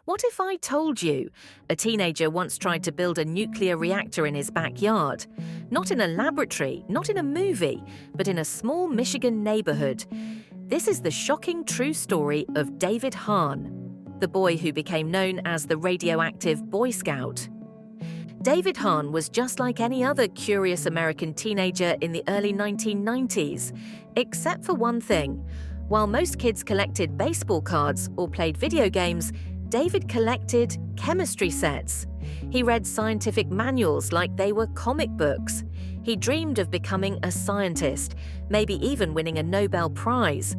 What if I told you a teenager once tried to build a nuclear reactor in his backyard? Not in a laboratory, not in a movie, but in a small Michigan neighborhood. This is the shocking true story of David Hahn, the boy who became known as the Radioactive Boy Scout. David Hahn was just like any other curious American teenager in the early 1990s, except for one thing. While most kids collected baseball cards or played video games, David collected chemistry sets. He read scientific manuals like they were comic books. He dreamed of becoming a scientist, maybe even winning a Nobel Prize.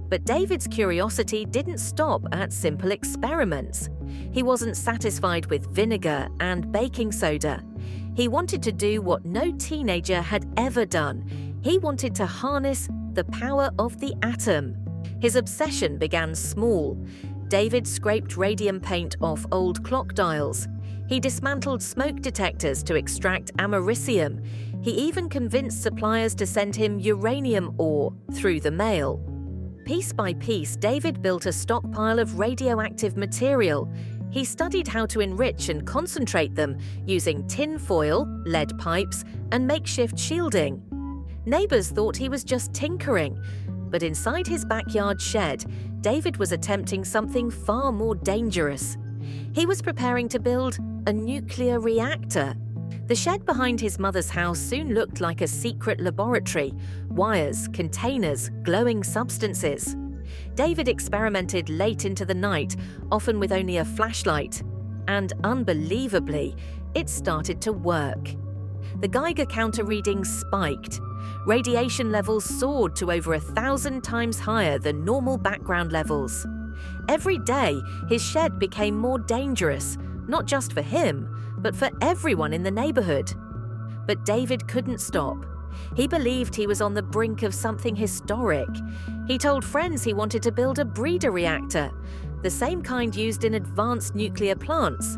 But David's curiosity didn't stop at simple experiments. He wasn't satisfied with vinegar and baking soda. He wanted to do what no teenager had ever done. He wanted to harness the power of the atom. His obsession began small. David scraped radium paint off old clock dials. He dismantled smoke detectors to extract americium. He even convinced suppliers to send him uranium ore through the mail. Piece by piece, David built a stockpile of radioactive material. He studied how to enrich and concentrate them using tin foil, lead pipes, and makeshift shielding. Neighbors thought he was just tinkering, but inside his backyard shed, David was attempting something far more dangerous. He was preparing to build a nuclear reactor. The shed behind his mother's house soon looked like a secret laboratory: wires, containers, glowing substances. David experimented late into the night, often with only a flashlight. And unbelievably, it started to work. The Geiger counter readings spiked. Radiation levels soared to over 1,000 times higher than normal background levels. Every day, his shed became more dangerous, not just for him, but for everyone in the neighborhood. But David couldn't stop. He believed he was on the brink of something historic. He told friends he wanted to build a breeder reactor, the same kind used in advanced nuclear plants.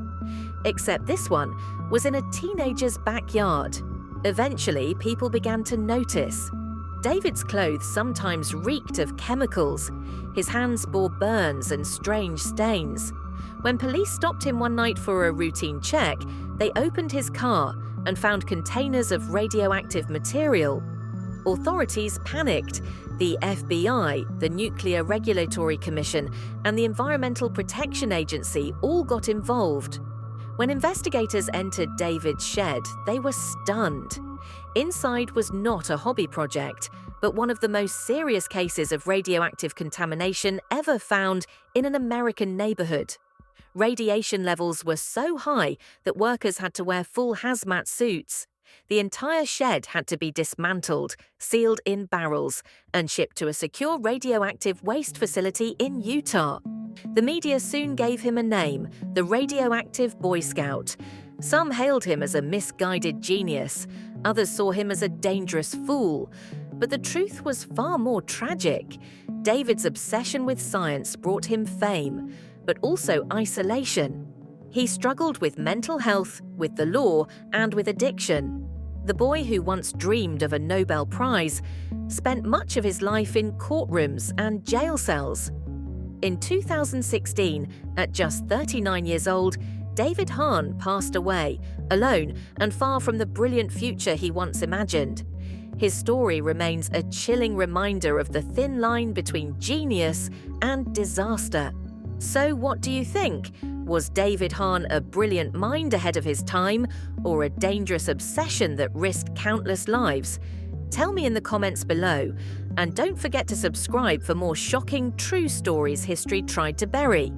Except this one was in a teenager's backyard. Eventually, people began to notice. David's clothes sometimes reeked of chemicals. His hands bore burns and strange stains. When police stopped him one night for a routine check, they opened his car and found containers of radioactive material. Authorities panicked. The FBI, the Nuclear Regulatory Commission, and the Environmental Protection Agency all got involved. When investigators entered David's shed, they were stunned. Inside was not a hobby project, but one of the most serious cases of radioactive contamination ever found in an American neighborhood. Radiation levels were so high that workers had to wear full hazmat suits. The entire shed had to be dismantled, sealed in barrels, and shipped to a secure radioactive waste facility in Utah. The media soon gave him a name, the Radioactive Boy Scout. Some hailed him as a misguided genius. Others saw him as a dangerous fool. But the truth was far more tragic. David's obsession with science brought him fame, but also isolation. He struggled with mental health, with the law, and with addiction. The boy who once dreamed of a Nobel Prize spent much of his life in courtrooms and jail cells. In 2016, at just 39 years old, David Hahn passed away, alone and far from the brilliant future he once imagined. His story remains a chilling reminder of the thin line between genius and disaster. So what do you think? Was David Hahn a brilliant mind ahead of his time, or a dangerous obsession that risked countless lives? Tell me in the comments below, and don't forget to subscribe for more shocking, true stories history tried to bury.